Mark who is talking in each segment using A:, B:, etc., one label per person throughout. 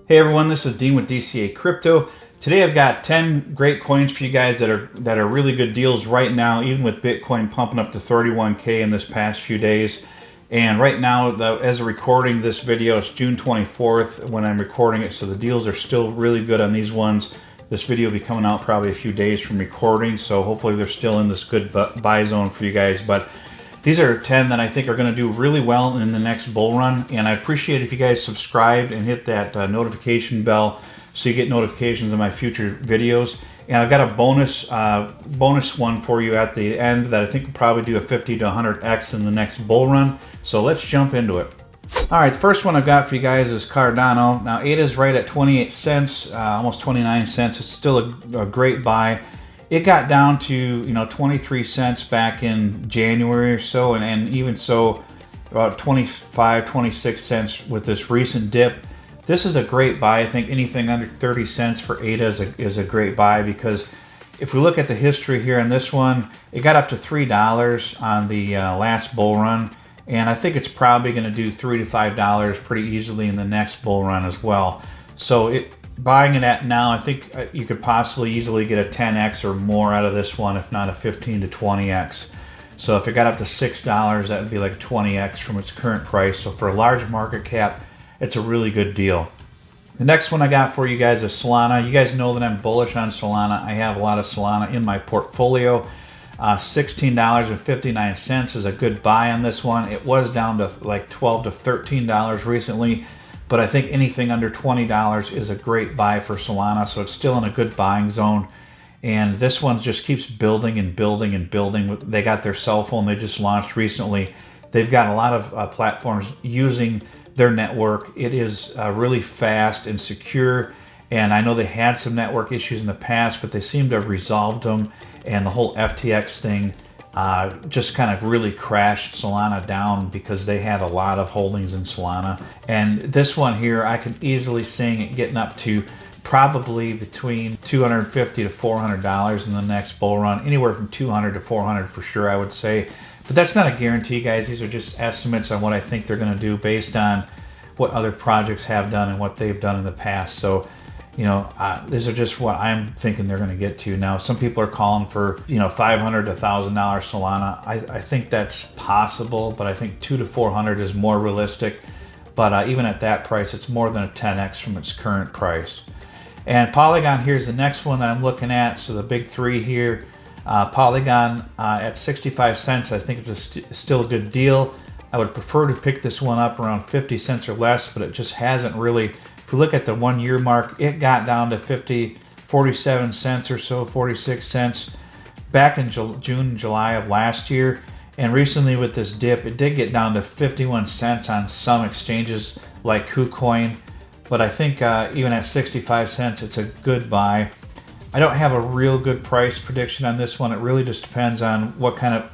A: Hey everyone, this is Dean with DCA Crypto. Today I've got 10 great coins for you guys that are really good deals right now, even with Bitcoin pumping up to 31K in this past few days. And right now, as of recording this video, it's June 24th when I'm recording it, so the deals are still really good on these ones. This video will be coming out probably a few days from recording, so hopefully they're still in this good buy zone for you guys. But these are 10 that I think are going to do really well in the next bull run, and I appreciate if you guys subscribed and hit that notification bell so you get notifications of my future videos. And I've got a bonus one for you at the end that I think will probably do a 50 to 100x in the next bull run. So let's jump into it. All right, the first one I've got for you guys is Cardano. Now ADA is right at 28 cents, almost 29 cents. It's still a great buy. It got down to 23 cents back in January or so, and even so about 25, 26 cents with this recent dip. This is a great buy. I think anything under 30 cents for ADA is a great buy, because if we look at the history here on this one, it got up to $3 on the last bull run, and I think it's probably going to do $3 to $5 pretty easily in the next bull run as well. So buying it at now, I think you could possibly easily get a 10x or more out of this one, if not a 15 to 20x. So if it got up to $6, that would be like 20x from its current price. So for a large market cap, it's a really good deal. The next one I got for you guys is Solana. You guys know that I'm bullish on Solana. I have a lot of Solana in my portfolio. $16.59 is a good buy on this one. It was down to like $12 to $13 recently, but I think anything under $20 is a great buy for Solana, so it's still in a good buying zone. And this one just keeps building and building and building. They got their cell phone they just launched recently. They've got a lot of platforms using their network. It is really fast and secure, and I know they had some network issues in the past, but they seem to have resolved them, and the whole FTX thing just kind of really crashed Solana down because they had a lot of holdings in Solana. And this one here, I can easily see it getting up to probably between $250 to $400 in the next bull run, anywhere from $200 to $400 for sure, I would say. But that's not a guarantee, guys. These are just estimates on what I think they're going to do based on what other projects have done and what they've done in the past. So these are just what I'm thinking they're going to get to. Now, some people are calling for, $500 to $1,000 Solana. I think that's possible, but I think $200 to $400 is more realistic. But even at that price, it's more than a 10x from its current price. And Polygon, here's the next one that I'm looking at. So the big three here, Polygon at 65 cents, I think it's still a good deal. I would prefer to pick this one up around 50 cents or less, but it just hasn't really. If we look at the 1 year mark, it got down to 47 cents or so, 46 cents back in June, July of last year. And recently with this dip, it did get down to 51 cents on some exchanges like KuCoin. But I think even at 65 cents, it's a good buy. I don't have a real good price prediction on this one. It really just depends on what kind of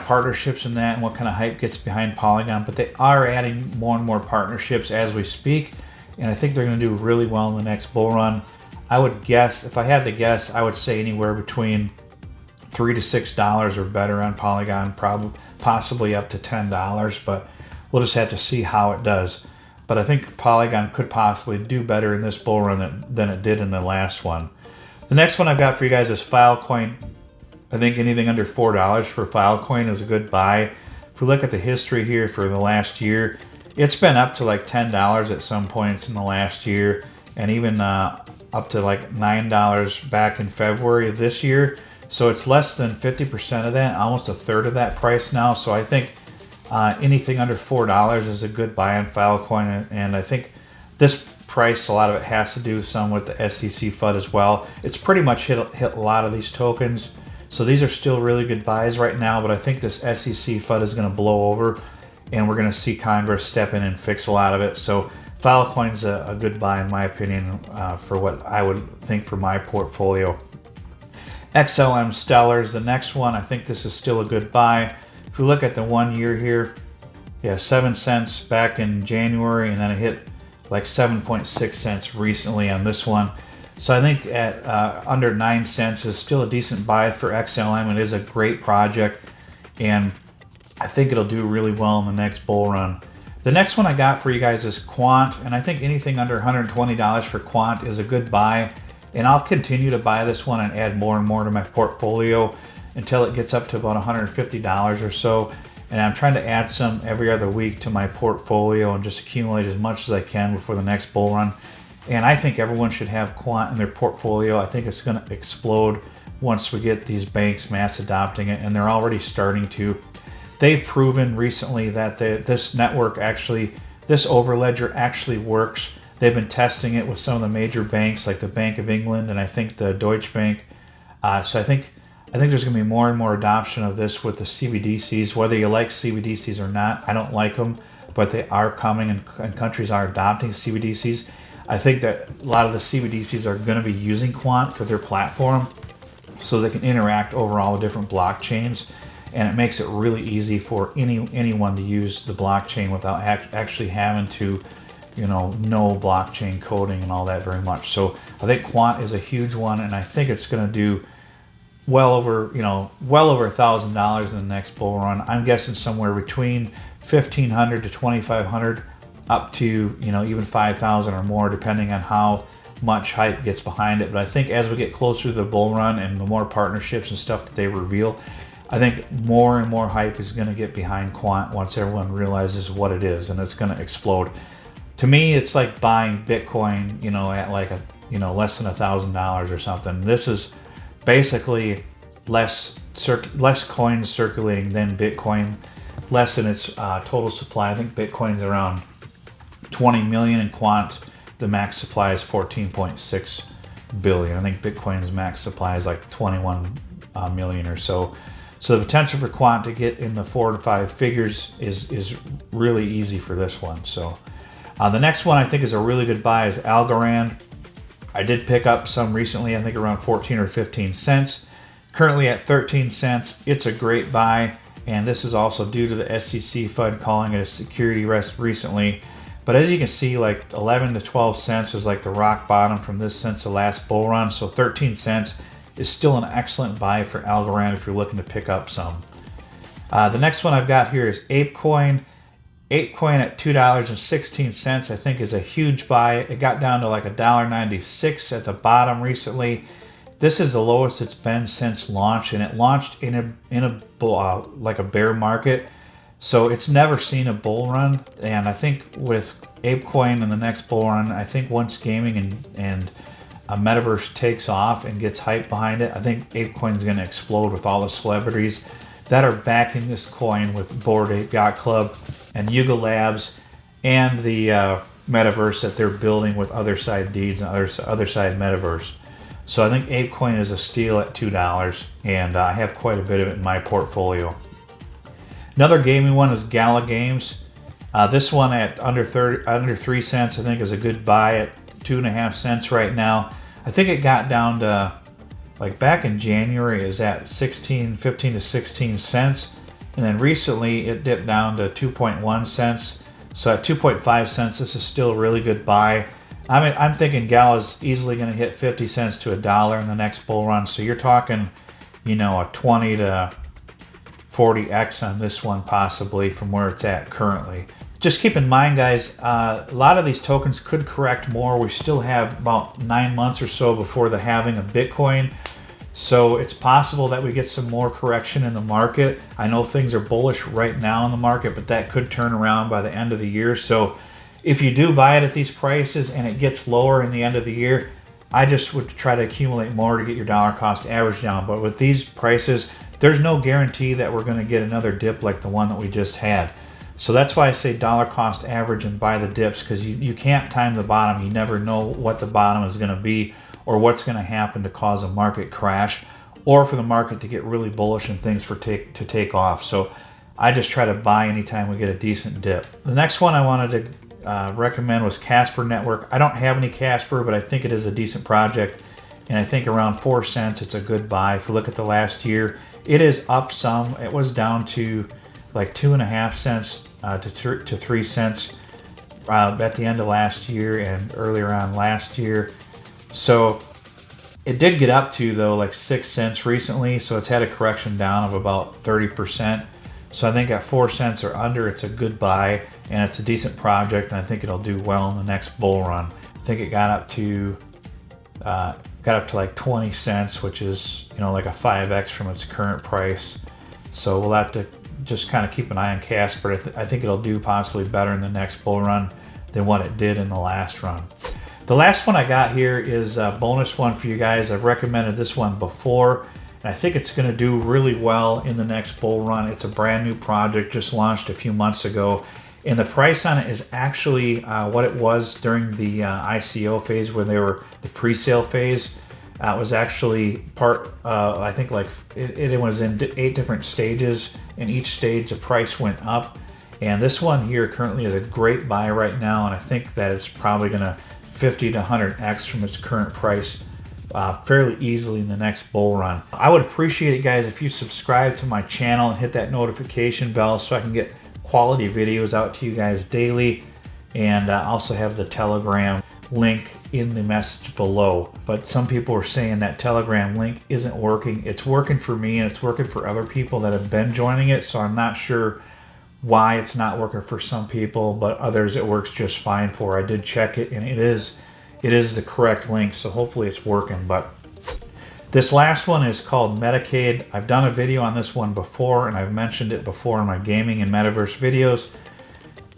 A: partnerships in that and what kind of hype gets behind Polygon. But they are adding more and more partnerships as we speak, and I think they're going to do really well in the next bull run. I would guess, if I had to guess, I would say anywhere between $3 to $6 or better on Polygon, possibly up to $10, but we'll just have to see how it does. But I think Polygon could possibly do better in this bull run than it did in the last one. The next one I've got for you guys is Filecoin. I think anything under $4 for Filecoin is a good buy. If we look at the history here for the last year, it's been up to like $10 at some points in the last year, and even up to like $9 back in February of this year. So it's less than 50% of that, almost a third of that price now. So I think anything under $4 is a good buy on Filecoin, and I think this price, a lot of it has to do some with the SEC FUD as well. It's pretty much hit a lot of these tokens. So these are still really good buys right now, but I think this SEC FUD is going to blow over, and we're going to see Congress step in and fix a lot of it. So Filecoin's a good buy in my opinion for what I would think for my portfolio. XLM Stellar's the next one. I think this is still a good buy. If we look at the 1 year here, 7 cents back in January, and then it hit like 7.6 cents recently on this one. So I think at under 9 cents is still a decent buy for XLM. It is a great project, and I think it'll do really well in the next bull run. The next one I got for you guys is Quant, and I think anything under $120 for Quant is a good buy. And I'll continue to buy this one and add more and more to my portfolio until it gets up to about $150 or so. And I'm trying to add some every other week to my portfolio and just accumulate as much as I can before the next bull run. And I think everyone should have Quant in their portfolio. I think it's going to explode once we get these banks mass adopting it, and they're already starting to. They've proven recently that this network actually, this overledger actually works. They've been testing it with some of the major banks like the Bank of England and I think the Deutsche Bank. So I think there's going to be more and more adoption of this with the CBDCs. Whether you like CBDCs or not, I don't like them, but they are coming and countries are adopting CBDCs. I think that a lot of the CBDCs are going to be using Quant for their platform so they can interact over all the different blockchains. And it makes it really easy for anyone to use the blockchain without actually having to, know blockchain coding and all that very much. So I think Quant is a huge one, and I think it's going to do well over $1,000 in the next bull run. I'm guessing somewhere between $1,500 to $2,500, up to even $5,000 or more, depending on how much hype gets behind it. But I think as we get closer to the bull run and the more partnerships and stuff that they reveal, I think more and more hype is going to get behind Quant once everyone realizes what it is, and it's going to explode. To me, it's like buying Bitcoin, at like less than $1,000 or something. This is basically less coins circulating than Bitcoin, less than its total supply. I think Bitcoin's around 20 million, and Quant, the max supply is 14.6 billion. I think Bitcoin's max supply is like 21 million or so. So the potential for Quant to get in the 4 to 5 figures is really easy for this one. So the next one I think is a really good buy is Algorand. I did pick up some recently, I think around 14 or 15 cents. Currently at 13 cents. It's a great buy, and this is also due to the SEC FUD calling it a security risk recently. But as you can see, like 11 to 12 cents is like the rock bottom from this since the last bull run. So 13 cents is still an excellent buy for Algorand if you're looking to pick up some. The next one I've got here is Apecoin. Apecoin at $2.16 I think is a huge buy. It got down to like $1.96 at the bottom recently. This is the lowest it's been since launch, and it launched in a bear market. So it's never seen a bull run, and I think with Apecoin in the next bull run, I think once gaming and a metaverse takes off and gets hype behind it, I think Apecoin is going to explode with all the celebrities that are backing this coin with Bored Ape Yacht Club and Yuga Labs and the metaverse that they're building with Other Side Deeds and Other Side Metaverse. So I think Apecoin is a steal at $2, and I have quite a bit of it in my portfolio. Another gaming one is Gala Games. This one at under 3 cents I think is a good buy at 2.5 cents right now. I think it got down to, like back in January, is at 15 to 16 cents. And then recently it dipped down to 2.1 cents. So at 2.5 cents, this is still a really good buy. I'm thinking Gala's easily going to hit 50 cents to $1 in the next bull run. So you're talking, a 20 to 40x on this one possibly from where it's at currently. Just keep in mind, guys, a lot of these tokens could correct more. We still have about 9 months or so before the halving of Bitcoin. So it's possible that we get some more correction in the market. I know things are bullish right now in the market, but that could turn around by the end of the year. So if you do buy it at these prices and it gets lower in the end of the year, I just would try to accumulate more to get your dollar cost average down. But with these prices, there's no guarantee that we're going to get another dip like the one that we just had. So that's why I say dollar cost average and buy the dips, because you can't time the bottom. You never know what the bottom is going to be or what's going to happen to cause a market crash or for the market to get really bullish and things to take off. So I just try to buy anytime we get a decent dip. The next one I wanted to recommend was Casper Network. I don't have any Casper, but I think it is a decent project, and I think around 4 cents it's a good buy. If you look at the last year, it is up some. It was down to like 2.5 cents to 3 cents at the end of last year and earlier on last year. So it did get up to, though, like 6 cents recently, so it's had a correction down of about 30%. So I think at 4 cents or under, it's a good buy, and it's a decent project, and I think it'll do well in the next bull run. I think it got up to like 20 cents, which is, you know, like a 5x from its current price. So we'll have to just kind of keep an eye on Casper. I think it'll do possibly better in the next bull run than what it did in the last run. The last one I got here is a bonus one for you guys. I've recommended this one before, and I think it's going to do really well in the next bull run. It's a brand new project, just launched a few months ago, and the price on it is actually what it was during the ICO phase, where they were the pre-sale phase. It was actually part, I think like it was in 8 different stages, and each stage the price went up. And this one here currently is a great buy right now, and I think that it's probably going to 50 to 100x from its current price fairly easily in the next bull run. I would appreciate it, guys, if you subscribe to my channel and hit that notification bell so I can get quality videos out to you guys daily, and also have the Telegram link in the message below. But some people are saying that Telegram link isn't working. It's working for me, and it's working for other people that have been joining it, so I'm not sure why it's not working for some people, but others it works just fine for. I did check it, and it is the correct link, so hopefully it's working. But this last one is called Medicaid. I've done a video on this one before, and I've mentioned it before in my gaming and metaverse videos.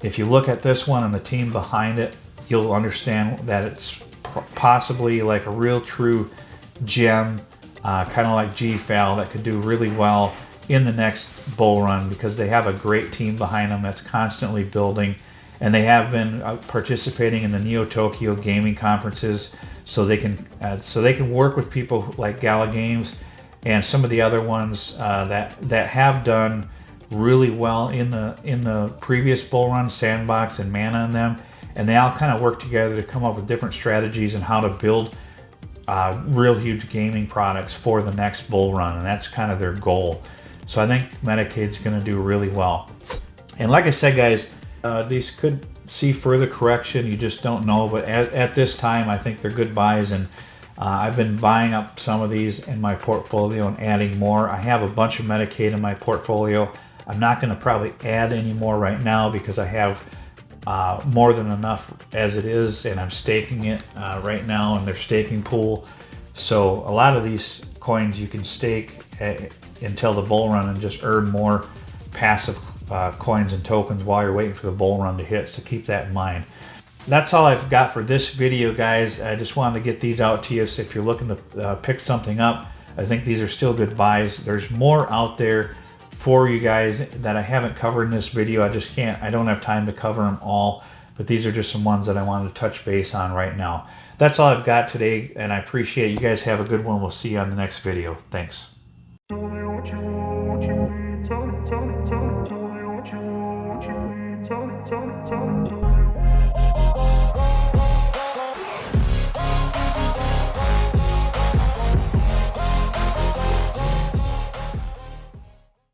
A: If you look at this one and the team behind it, you'll understand that it's possibly like a real true gem, kind of like GFAL, that could do really well in the next bull run, because they have a great team behind them that's constantly building, and they have been participating in the Neo Tokyo gaming conferences, so they can work with people like Gala Games and some of the other ones that have done really well in the previous bull run, Sandbox and Mana and them, and they all kind of work together to come up with different strategies and how to build real huge gaming products for the next bull run, and that's kind of their goal. So I think Medicaid's going to do really well. And like I said, guys, these could see further correction. You just don't know. But at this time, I think they're good buys. And I've been buying up some of these in my portfolio and adding more. I have a bunch of Medicaid in my portfolio. I'm not going to probably add any more right now because I have more than enough as it is. And I'm staking it right now in their staking pool. So a lot of these coins you can stake until the bull run and just earn more passive coins and tokens while you're waiting for the bull run to hit, so keep that in mind. That's all I've got for this video, guys. I just wanted to get these out to you, so if you're looking to pick something up, I think these are still good buys. There's more out there for you guys that I haven't covered in this video. I don't have time to cover them all, but these are just some ones that I wanted to touch base on right now. That's all I've got today, and I appreciate it. You guys have a good one. We'll see you on the next video. Thanks.